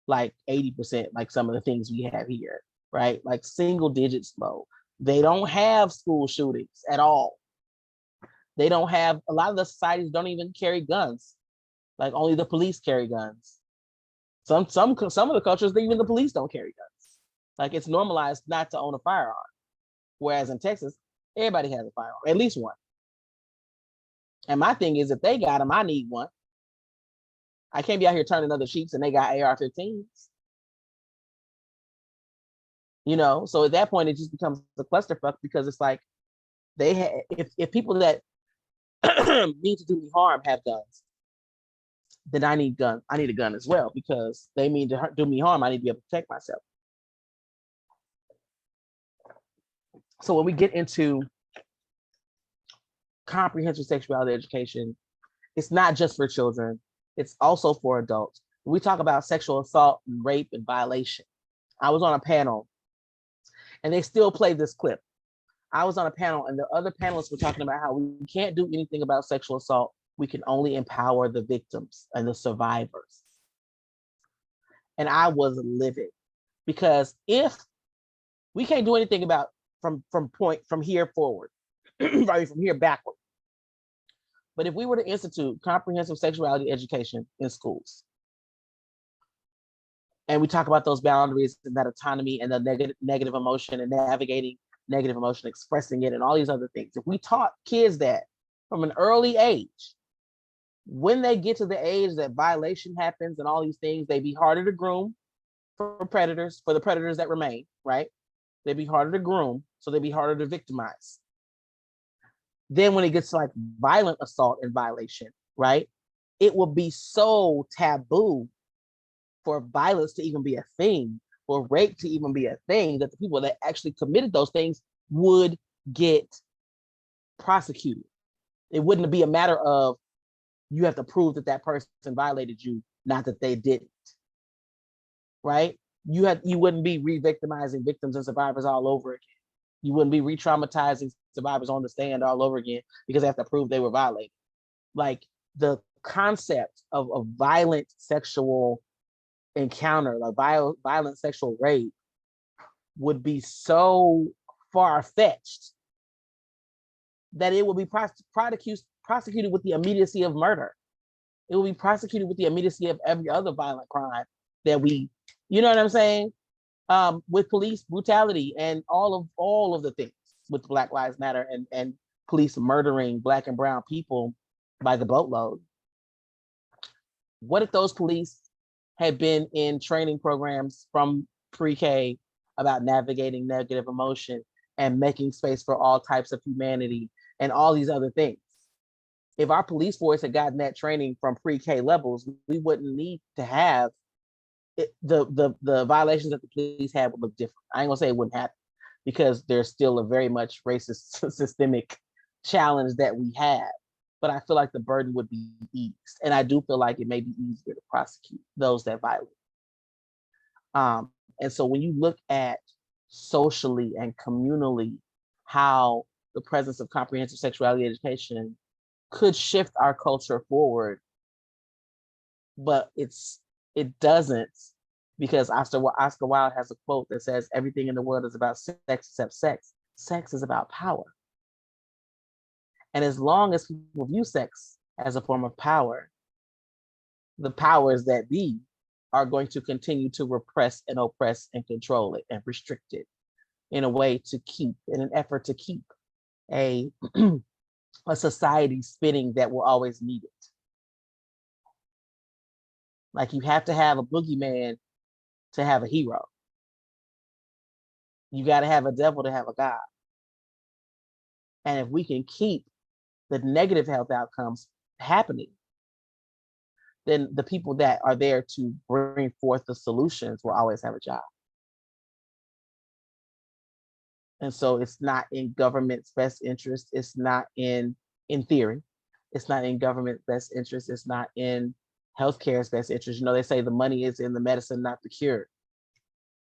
like 80%, like some of the things we have here, right? Like single digits low. They don't have school shootings at all. They don't have, a lot of the societies don't even carry guns. Like only the police carry guns. Some of the cultures, even the police don't carry guns. Like it's normalized not to own a firearm. Whereas in Texas, everybody has a firearm, at least one. And my thing is, if they got them, I need one. I can't be out here turning other cheeks and they got AR-15s. So at that point, it just becomes a clusterfuck, because it's like if people that need to do me harm have guns, then I need a gun as well, because they mean to do me harm. I need to be able to protect myself. So when we get into comprehensive sexuality education, it's not just for children, it's also for adults. When we talk about sexual assault and rape and violation, I was on a panel and they still play this clip. I was on a panel and the other panelists were talking about how we can't do anything about sexual assault. We can only empower the victims and the survivors. And I was livid, because if we can't do anything about from here forward, right, from here backward. But if we were to institute comprehensive sexuality education in schools, and we talk about those boundaries and that autonomy and the negative emotion and navigating negative emotion, expressing it, and all these other things, if we taught kids that from an early age, when they get to the age that violation happens and all these things, they be harder to groom for the predators that remain, right? They'd be harder to groom, so they'd be harder to victimize. Then when it gets to like violent assault and violation, right? It will be so taboo for violence to even be a thing, for rape to even be a thing, that the people that actually committed those things would get prosecuted. It wouldn't be a matter of you have to prove that that person violated you, not that they didn't, right? you wouldn't be re-victimizing victims and survivors all over again. You wouldn't be re-traumatizing survivors on the stand all over again because they have to prove they were violated. Like the concept of a violent sexual encounter, like violent sexual rape, would be so far-fetched that it will be prosecuted with the immediacy of murder. It will be prosecuted with the immediacy of every other violent crime that we, you know what I'm saying? With police brutality and all of the things with Black Lives Matter and police murdering Black and brown people by the boatload. What if those police had been in training programs from pre-K about navigating negative emotion and making space for all types of humanity and all these other things? If our police force had gotten that training from pre-K levels, we wouldn't need to have the violations that the police had would look different. I ain't gonna say it wouldn't happen because there's still a very much racist systemic challenge that we have. But I feel like the burden would be eased. And I do feel like it may be easier to prosecute those that violate. And so when you look at socially and communally how the presence of comprehensive sexuality education could shift our culture forward, but it doesn't, because Oscar Wilde has a quote that says, everything in the world is about sex except sex. Sex is about power. And as long as people view sex as a form of power, the powers that be are going to continue to repress and oppress and control it and restrict it in a way to keep, in an effort to keep a, a society spinning that will always need it. Like you have to have a boogeyman to have a hero. You got to have a devil to have a God. And if we can keep the negative health outcomes happening, then the people that are there to bring forth the solutions will always have a job. And so it's not in government's best interest. It's not in theory, it's not in government's best interest. It's not in healthcare's best interest. You know, they say the money is in the medicine, not the cure.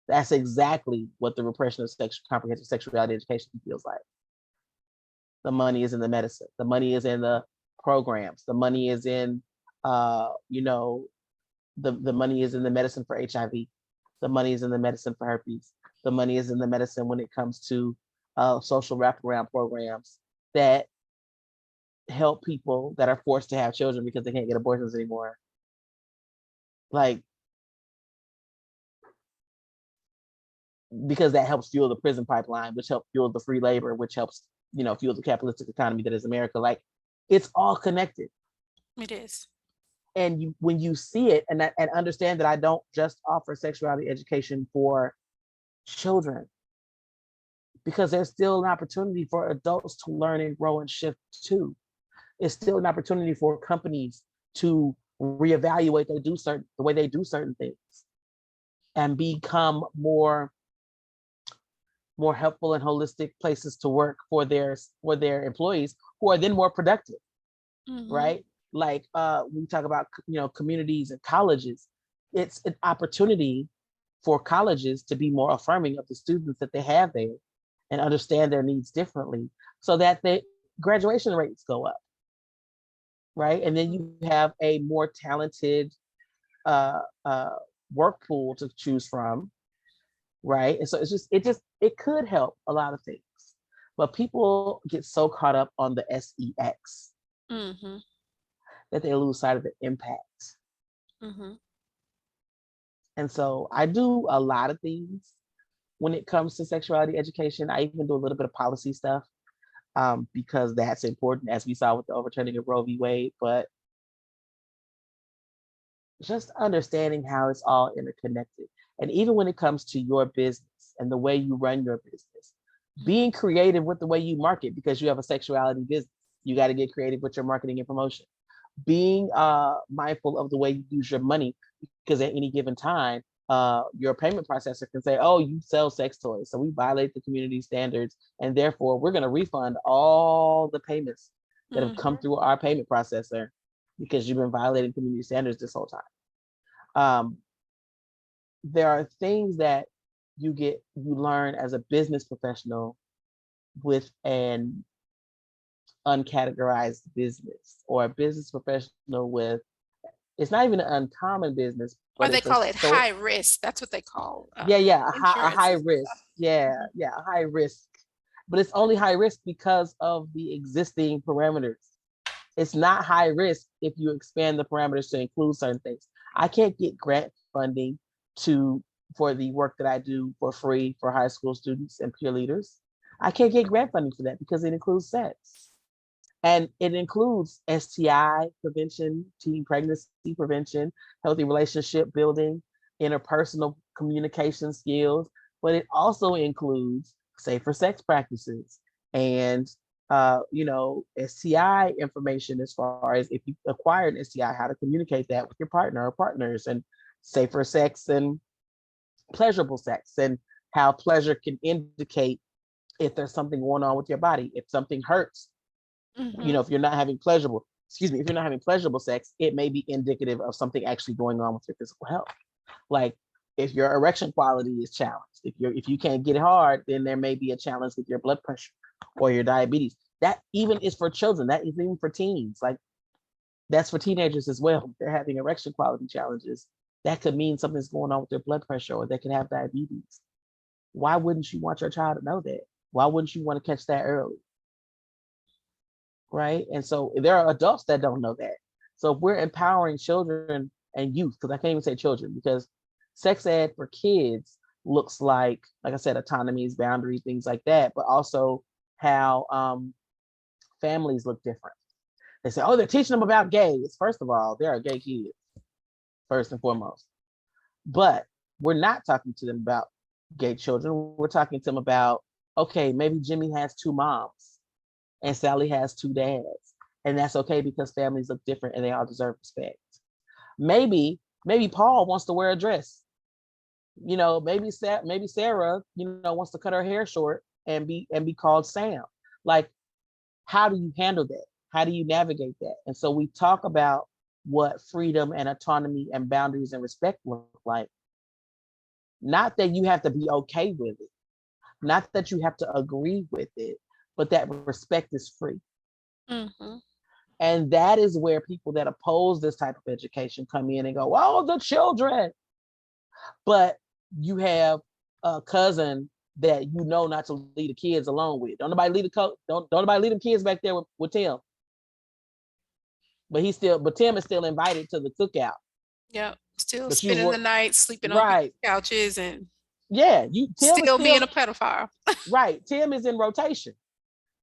That's exactly what the repression of comprehensive sexuality education feels like. The money is in the medicine. The money is in the programs. The money is in, you know, the money is in the medicine for HIV. The money is in the medicine for herpes. The money is in the medicine when it comes to social wraparound programs that help people that are forced to have children because they can't get abortions anymore. Like, because that helps fuel the prison pipeline, which helps fuel the free labor, which helps, you know, fuel the capitalistic economy that is America. Like, it's all connected. It is. And when you see it and understand that I don't just offer sexuality education for children, because there's still an opportunity for adults to learn and grow and shift too. It's still an opportunity for companies to reevaluate the way they do certain things and become more helpful and holistic places to work for their employees, who are then more productive. Right? Like we talk about, you know, communities and colleges. It's an opportunity for colleges to be more affirming of the students that they have there and understand their needs differently, so that the graduation rates go up. Right? And then you have a more talented work pool to choose from. Right? And so it could help a lot of things, but people get so caught up on the sex that they lose sight of the impact. And so I do a lot of things when it comes to sexuality education. I even do a little bit of policy stuff because that's important, as we saw with the overturning of Roe v. Wade. But just understanding how it's all interconnected. And even when it comes to your business and the way you run your business, being creative with the way you market, because you have a sexuality business, you got to get creative with your marketing and promotion. Being mindful of the way you use your money, because at any given time, your payment processor can say, oh, you sell sex toys, so we violate the community standards, and therefore we're going to refund all the payments that have come through our payment processor because you've been violating community standards this whole time. there are things that you learn as a business professional with an uncategorized business, or a business professional with, it's not even an uncommon business, Or but they it's a call it so high risk. That's what they call yeah, a insurance high and risk. stuff. Yeah, Mhm. yeah, a high risk. But it's only high risk because of the existing parameters. It's not high risk if you expand the parameters to include certain things. I can't get grant funding to for the work that I do for free for high school students and peer leaders. I can't get grant funding for that because it includes sex. And it includes STI prevention, teen pregnancy prevention, healthy relationship building, interpersonal communication skills, but it also includes safer sex practices and STI information, as far as if you acquire an STI, how to communicate that with your partner or partners, and safer sex and pleasurable sex, and how pleasure can indicate if there's something going on with your body. If something hurts, Mhm. if you're not having pleasurable, if you're not having pleasurable sex, it may be indicative of something actually going on with your physical health. Like if your erection quality is challenged, if you can't get it hard, then there may be a challenge with your blood pressure or your diabetes. That even is for children. That is even for teens. Like that's for teenagers as well. If they're having erection quality challenges, that could mean something's going on with their blood pressure, or they could have diabetes. Why wouldn't you want your child to know that? Why wouldn't you want to catch that early? Right? And so there are adults that don't know that. So if we're empowering children and youth, because I can't even say children, because sex ed for kids looks like I said, autonomies, boundaries, things like that, but also how families look different. They say, oh, they're teaching them about gays. First of all, there are gay kids, first and foremost. But we're not talking to them about gay children. We're talking to them about, okay, maybe Jimmy has two moms and Sally has two dads. And that's okay because families look different and they all deserve respect. Maybe Paul wants to wear a dress. Maybe Sarah, wants to cut her hair short and be called Sam. Like, how do you handle that? How do you navigate that? And so we talk about what freedom and autonomy and boundaries and respect look like. Not that you have to be okay with it, not that you have to agree with it, but that respect is free. Mhm. And that is where people that oppose this type of education come in and go, oh, the children. But you have a cousin that not to leave the kids alone with. Don't nobody leave the kids back there with Tim. But Tim is still invited to the cookout. Yep. Still But you spending the were night, sleeping on people's right. couches, and Yeah, Tim is still being still a pedophile. right. Tim is in rotation.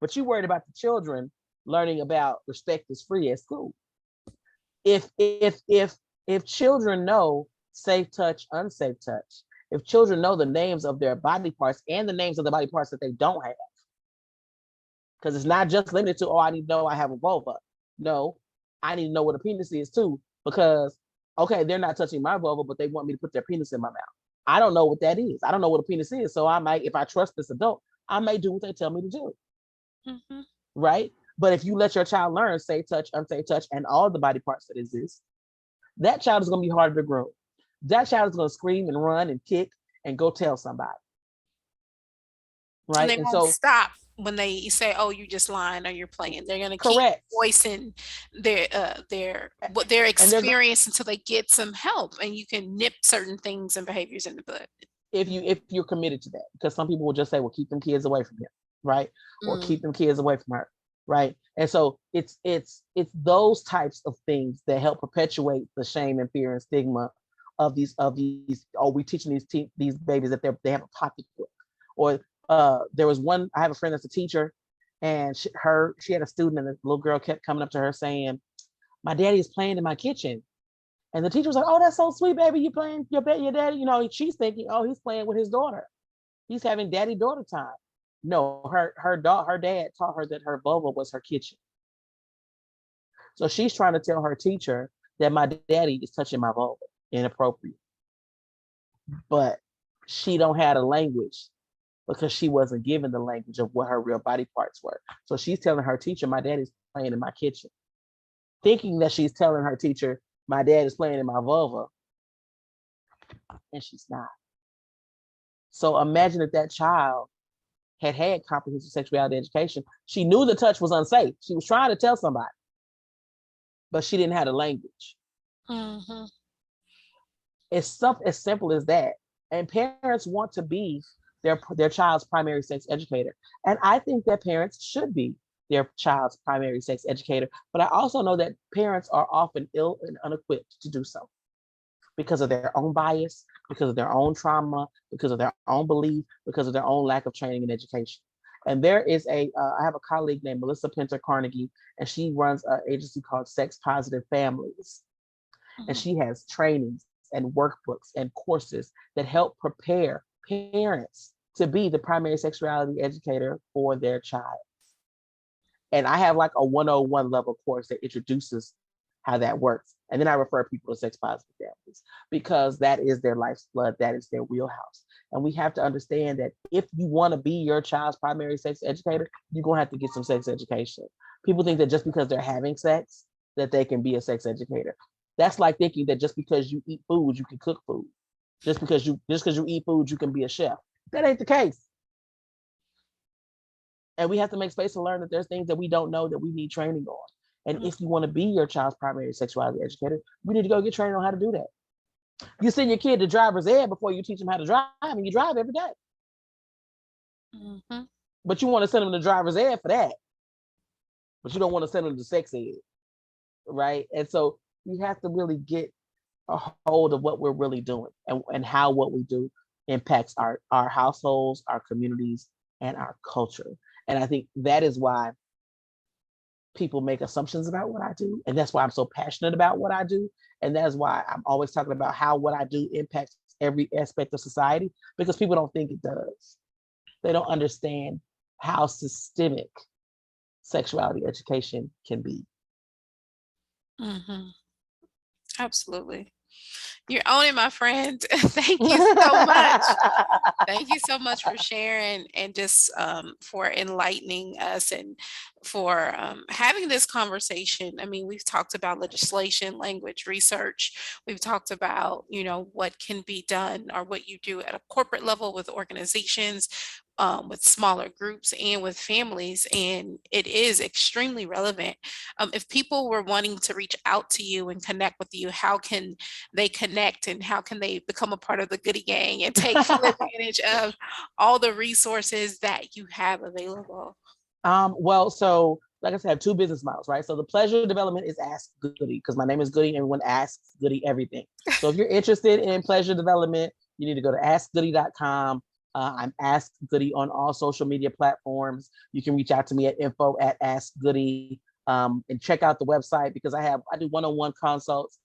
But you worried about the children learning about respect is free at school. If children know safe touch, unsafe touch, if children know the names of their body parts and the names of the body parts that they don't have, because it's not just limited to, oh, I need to know I have a vulva. No, I need to know what a penis is too, because okay, they're not touching my vulva, but they want me to put their penis in my mouth. I don't know what that is. I don't know what a penis is. So I might, if I trust this adult, I may do what they tell me to do. Mhm. Right? But if you let your child learn safe touch, unsafe touch, and all the body parts that exist, that child is going to be harder to grow. That child is going to scream and run and kick and go tell somebody. And Right? they And won't so, stop when they say, "Oh, you're just lying or you're playing." They're gonna keep correct. voicing their what their And they're experience until they get some help, and you can nip certain things and behaviors in the bud. if you're committed to that, because some people will just say, well, keep them kids away from him, right? Or Mm. keep them kids away from her, right? And so it's those types of things that help perpetuate the shame and fear and stigma of these. Oh, we teaching these babies that they have a pocketbook. Or there was one. I have a friend that's a teacher, and she had a student, and the little girl kept coming up to her saying, "My daddy is playing in my kitchen." And the teacher was like, "Oh, that's so sweet, baby. You playing your daddy?" She's thinking, "Oh, he's playing with his daughter. He's having daddy-daughter time." No, her dad taught her that her vulva was her kitchen. So she's trying to tell her teacher that my daddy is touching my vulva inappropriate. But she don't have the language because she wasn't given the language of what her real body parts were. So she's telling her teacher, "My daddy's playing in my kitchen," thinking that she's telling her teacher, "My dad is playing in my vulva." and she's not. So imagine if that child had comprehensive sexuality education. She knew the touch was unsafe. She was trying to tell somebody, but she didn't have the language. Mm-hmm. It's stuff as simple as that. And parents want to be their child's primary sex educator. And I think that parents should be their child's primary sex educator. But I also know that parents are often ill and unequipped to do so because of their own bias, because of their own trauma, because of their own belief, because of their own lack of training and education. And there is I have a colleague named Melissa Pinter Carnegie, and she runs an agency called Sex Positive Families. And she has trainings and workbooks and courses that help prepare parents to be the primary sexuality educator for their child. And I have like a 101 level course that introduces how that works. And then I refer people to sex positive families because that is their life's blood, that is their wheelhouse. And we have to understand that if you want to be your child's primary sex educator, you're going to have to get some sex education. People think that just because they're having sex, that they can be a sex educator. That's like thinking that just because you eat food, you can cook food. Just because you eat food, you can be a chef. That ain't the case. And we have to make space to learn that there's things that we don't know that we need training on. And if you want to be your child's primary sexuality educator, we need to go get training on how to do that. You send your kid to driver's ed before you teach them how to drive, and you drive every day. Mm-hmm. But you want to send them to driver's ed for that. But you don't want to send them to sex ed, right? And so we have to really get a hold of what we're really doing and how what we do impacts our households, our communities, and our culture. And I think that is why people make assumptions about what I do. And that's why I'm so passionate about what I do. And that's why I'm always talking about how what I do impacts every aspect of society, because people don't think it does. They don't understand how systemic sexuality education can be. Mm-hmm. Absolutely. You're owning, my friend. Thank you so much. Thank you so much for sharing and just for enlightening us and for having this conversation. I mean, we've talked about legislation, language, research. We've talked about, what can be done or what you do at a corporate level with organizations, with smaller groups and with families. And it is extremely relevant. If people were wanting to reach out to you and connect with you, how can they connect and how can they become a part of the Goody Gang and take full advantage of all the resources that you have available? Well, so like I said, I have two business models, right? So the pleasure development is Ask Goody because my name is Goody and everyone asks Goody everything. So if you're interested in pleasure development, you need to go to askgoody.com. I'm Ask Goody on all social media platforms. You can reach out to me at info@askgoody and check out the website because I do one-on-one consults.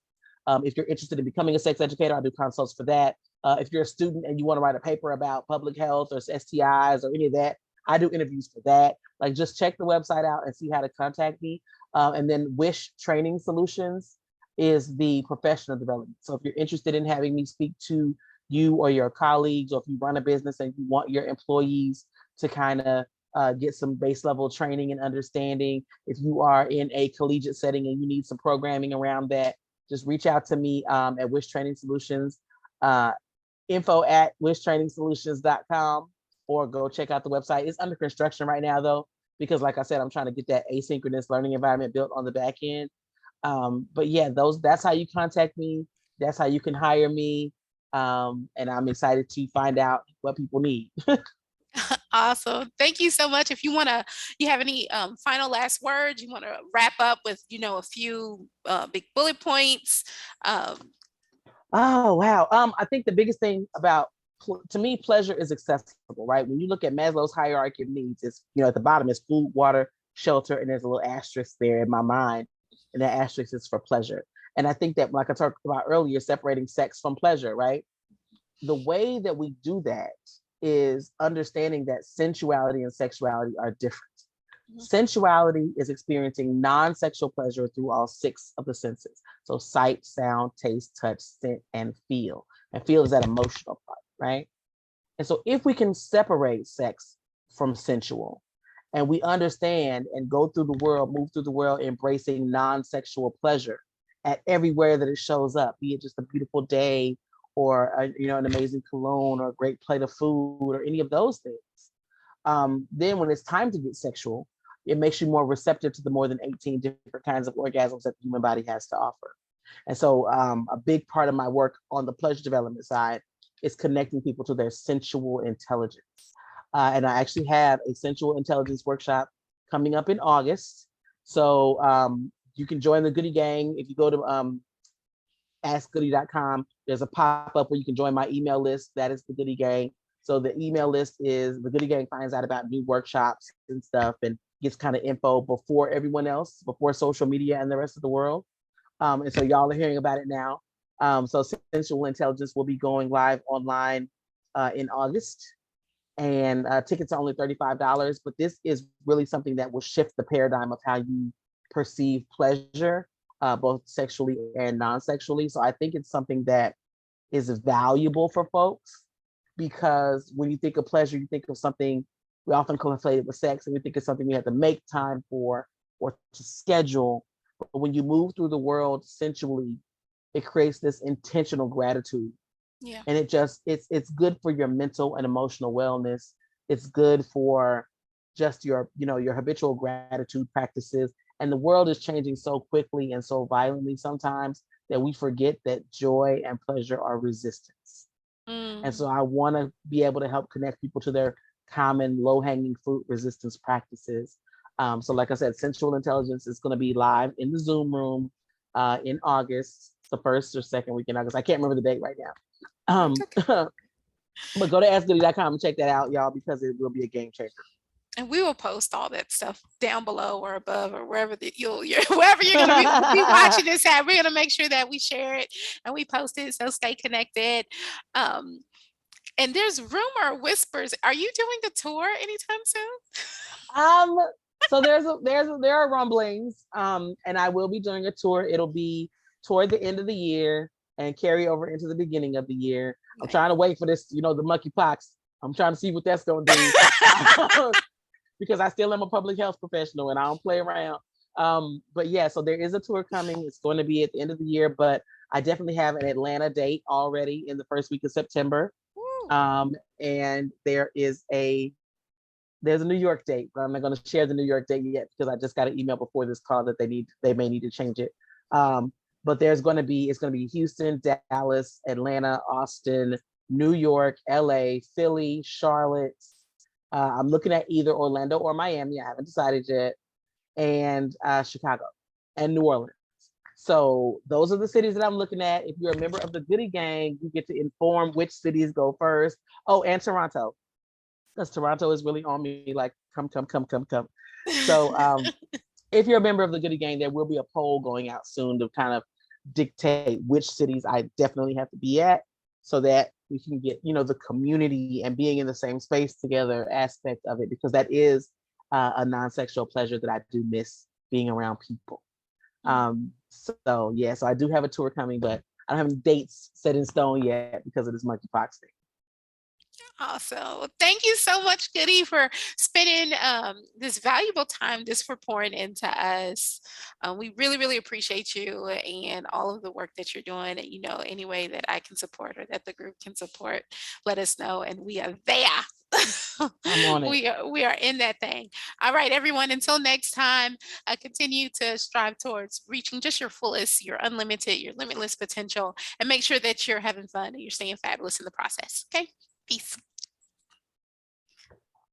If you're interested in becoming a sex educator, I do consults for that. If you're a student and you want to write a paper about public health or STIs or any of that, I do interviews for that. Like just check the website out and see how to contact me. And then W.I.S.H Training Solutions is the professional development. So if you're interested in having me speak to you or your colleagues, or if you run a business and you want your employees to kind of get some base level training and understanding, if you are in a collegiate setting and you need some programming around that, just reach out to me at W.I.S.H Training Solutions, info@wishtrainingsolutions.com, or go check out the website. It's under construction right now though, because like I said, I'm trying to get that asynchronous learning environment built on the back end. But yeah, that's how you contact me. That's how you can hire me. And I'm excited to find out what people need. Awesome. Thank you so much. If you have any final last words, you want to wrap up with, a few big bullet points. Oh, wow. I think the biggest thing about, to me, pleasure is accessible, right? When you look at Maslow's hierarchy of needs, it's, at the bottom is food, water, shelter, and there's a little asterisk there in my mind. And that asterisk is for pleasure. And I think that, like I talked about earlier, separating sex from pleasure, right? The way that we do that is understanding that sensuality and sexuality are different. Sensuality is experiencing non-sexual pleasure through all 6 of the senses. So sight, sound, taste, touch, scent, and feel. And feel is that emotional part, right? And so if we can separate sex from sensual, and we understand and go through the world, move through the world, embracing non-sexual pleasure at everywhere that it shows up, be it just a beautiful day or an amazing cologne or a great plate of food or any of those things. Then when it's time to get sexual, it makes you more receptive to the more than 18 different kinds of orgasms that the human body has to offer. And so a big part of my work on the pleasure development side is connecting people to their sensual intelligence. And I actually have a sensual intelligence workshop coming up in August. So you can join the Goody Gang if you go to askgoody.com. There's a pop-up where you can join my email list. That is the Goody Gang. So the email list is the Goody Gang finds out about new workshops and stuff and gets kind of info before everyone else, before social media and the rest of the world. And so y'all are hearing about it now. So Sensual Intelligence will be going live online in August. And tickets are only $35, but this is really something that will shift the paradigm of how you perceive pleasure, both sexually and non-sexually. So I think it's something that is valuable for folks, because when you think of pleasure, you think of something we often conflate it with sex, and we think of something we have to make time for or to schedule. But when you move through the world sensually, it creates this intentional gratitude. Yeah. And it's good for your mental and emotional wellness. It's good for just your habitual gratitude practices. And the world is changing so quickly and so violently sometimes that we forget that joy and pleasure are resistance. And so I want to be able to help connect people to their common low-hanging fruit resistance practices. So like I said, Sensual Intelligence is going to be live in the Zoom room in August, the first or second week in August. I can't remember the date right now. But go to askgoody.com and check that out, y'all, because it will be a game changer. And we will post all that stuff down below or above or wherever wherever you're going to be watching this at. We're going to make sure that we share it and we post it. So stay connected. And there's rumor whispers. Are you doing the tour anytime soon? So there are rumblings. And I will be doing a tour. It'll be toward the end of the year and carry over into the beginning of the year. I'm trying to wait for this, the monkeypox. I'm trying to see what that's going to do. Because I still am a public health professional and I don't play around. But yeah, so there is a tour coming. It's going to be at the end of the year, but I definitely have an Atlanta date already in the first week of September. And there's a New York date, but I'm not going to share the New York date yet because I just got an email before this call that they may need to change it. But it's going to be Houston, Dallas, Atlanta, Austin, New York, LA, Philly, Charlotte. I'm looking at either Orlando or Miami. I haven't decided yet. And Chicago and New Orleans. So those are the cities that I'm looking at. If you're a member of the Goody Gang, you get to inform which cities go first. Oh, and Toronto. Because Toronto is really on me, like, come. So if you're a member of the Goody Gang, there will be a poll going out soon to kind of dictate which cities I definitely have to be at so that we can get, the community and being in the same space together aspect of it, because that is a non-sexual pleasure that I do miss, being around people. So I do have a tour coming, but I don't have any dates set in stone yet because of this monkeypox thing. Awesome. Well, thank you so much, Goody, for spending this valuable time just for pouring into us. We really, really appreciate you and all of the work that you're doing. And, any way that I can support or that the group can support, let us know. And we are there. I'm on it. We are in that thing. All right, everyone. Until next time, continue to strive towards reaching just your fullest, your unlimited, your limitless potential, and make sure that you're having fun and you're staying fabulous in the process. Okay. Peace.